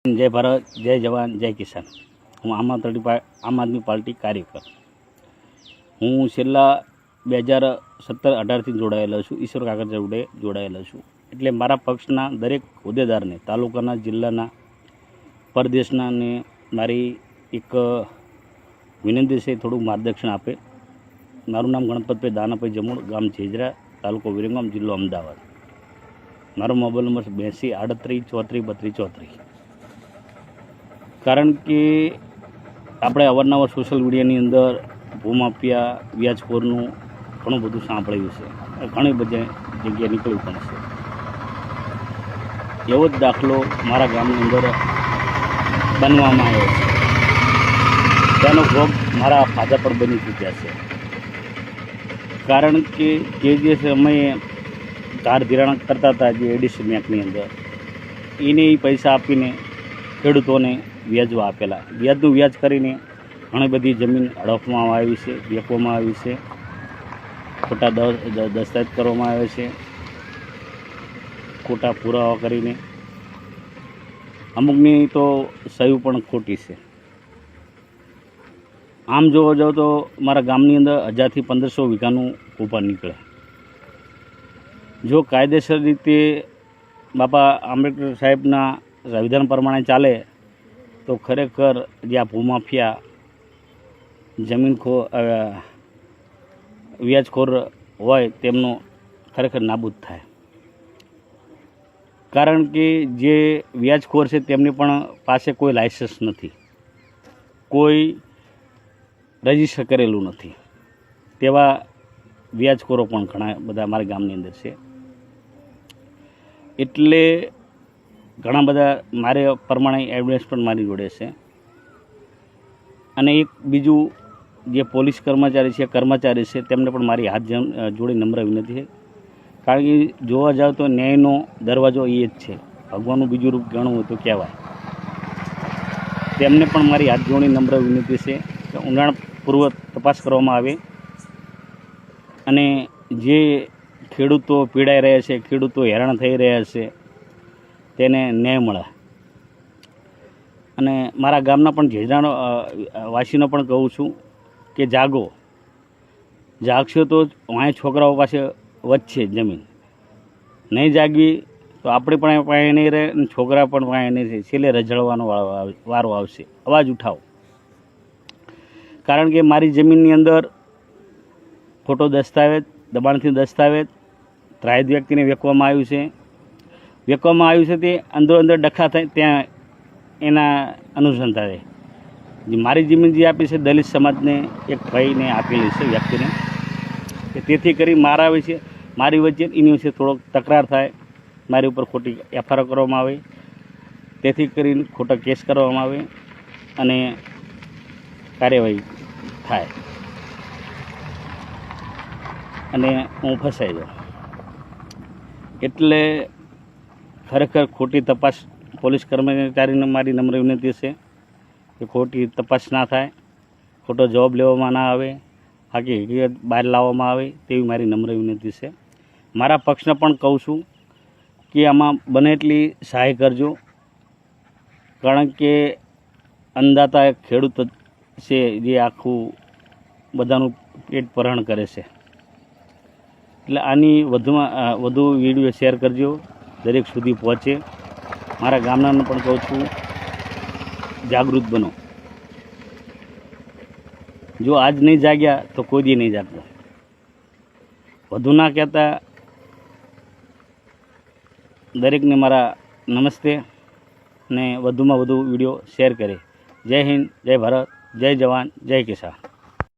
जय भारत, जय जवान, जय किसान। हूँ आम आदमी पार्टी कार्यकर। हूँ छेल्ला 2017-18 थी जोड़ायेलो छूँ। ईश्वर काका जोड़े जोड़ायेलो छूँ। एटले मारा पक्षना दरेक होद्देदारने, तालुकाना, जिल्लाना, परदेशना ने मारी एक विनंती छे, थोड़ुं मार्गदर्शन आपे। मारुं नाम गणपतभाई दानाभाई जमोड़, गाम झेजरा, तालुको विरंगाम, जिल्लो अमदावाद। मारो मोबाइल नंबर 82 38 34 32 34। कारण के આપણે અવારનવાર સોશિયલ મીડિયાની અંદર ભૂમાફિયા વ્યાજખોરનું ઘણું બધું સાંભળ્યું છે, ઘણી બધી જગ્યાએ નીકળ્યું પણ છે। એવો જ દાખલો મારા ગામની અંદર બનવામાં આવ્યો છે। તેનો ભોગ મારા ફાધર પણ બની ચૂક્યા છે। કારણ કે જે સમયે ધાર ધિરાણ કરતા હતા જે એડીસી બેંકની અંદર, એને એ પૈસા આપીને ખેડૂતોને વ્યાજવા આપેલા। વ્યાજનું વ્યાજ કરીને ઘણી બધી જમીન હડપવામાં આવી છે, વેચવામાં આવી છે, ખોટા દસ્તાવેજ કરવામાં આવે છે, ખોટા પુરાવા કરીને અમુકની તો સહી પણ ખોટી છે। આમ જોવા જાવ તો મારા ગામની અંદર 1000 થી 1500 વીઘાનું કૂપન નીકળે। જો કાયદેસર રીતે બાપા આંબેડકર સાહેબના સંવિધાન પ્રમાણે ચાલે तो खरेखर ज्या भूमाफिया जमीनखोर व्याजखोर होय तेमनो खरेखर नाबूद थाय। कारण के जे व्याजखोर छे तेमनी पण पासे कोई लाइसेंस नथी, कोई रजिस्टर करेलू नथी, तेवा व्याजखोरो पण घणा बधा मारा गामनी अंदर छे। एटले घणा बधा मारे प्रमाणे एविडेंस पण मारी जोड़े छे। अने एक बीजू जे पोलीस कर्मचारी छे तेमने पण मारी हाथ जोड़ी नम्र विनती है। कारण कि जोवा जाओ तो न्यायनो दरवाजो ए ज छे, भगवाननुं बीजू रूप गणवुं होय तो कहेवाय। तेमने पण मारी हाथ जोड़ी नम्र विनती छे के ઊંડાણપૂર્વક तपास करवामां आवे अने जे खेडूतो पीड़ाई रह्या छे, खेडूतो हैरान थई रह्या छे તેને ન્યાય મળે। અને મારા ગામના પણ જેજરાનો વાસીનો પણ કહું છું કે જાગશો તો વાંય છોકરાઓ પાસે વધશે જમીન, નહીં જાગવી તો આપણે પણ પાસે નહીં રહે અને છોકરા પણ પાસે નહીં રહે, છેલ્લે રઝળવાનો વારો આવશે। અવાજ ઉઠાવો। કારણ કે મારી જમીનની અંદર ખોટો દસ્તાવેજ, દબાણથી દસ્તાવેજ ત્રાહિત વ્યક્તિને વેચવામાં આવ્યું છે। વેચવામાં આવ્યું છે તે અંદરો અંદર ડખા થાય ત્યાં એના અનુસંધાને મારી જમીન જે આપી છે દલિત સમાજને એક ભાઈને આપેલી છે વ્યક્તિને, કે તેથી કરી મારી વચ્ચે એની વિશે થોડોક તકરાર થાય, મારી ઉપર ખોટી એફઆઈઆર કરવામાં આવે, તેથી કરીને ખોટા કેસ કરવામાં આવે અને કાર્યવાહી થાય અને હું ફસાઈ જાઉં। એટલે खरेखर खोटी तपास पोलीस कर्मचारी ने मारी नम्र विनती है कि खोटी तपास ना थाय, खोटो जवाब लेवामां ना आवे, आखी हकीकत बहार लाववामां आवे तेवी मारी नम्र विनती है। मारा पक्षने पण कहूँ छूं कि आमां बने एटली सहाय करजो। कारण के अन्नदाता एक खेडूत छे जे आखुं बधानुं पेट भरण करे छे। एटले आनी वधु विडियो शेर करजो, दरेक सुधी पहुँचे। मारा गामनाने पण कहूँ छूं जागृत बनो। जो आज नहीं जाग्या तो कोई दी नहीं जागतो। वधु ना कहता दरेक ने मारा नमस्ते ने वधुमां वधु विडियो शेर करे। जय हिंद, जय भारत, जय जवान, जय किसान।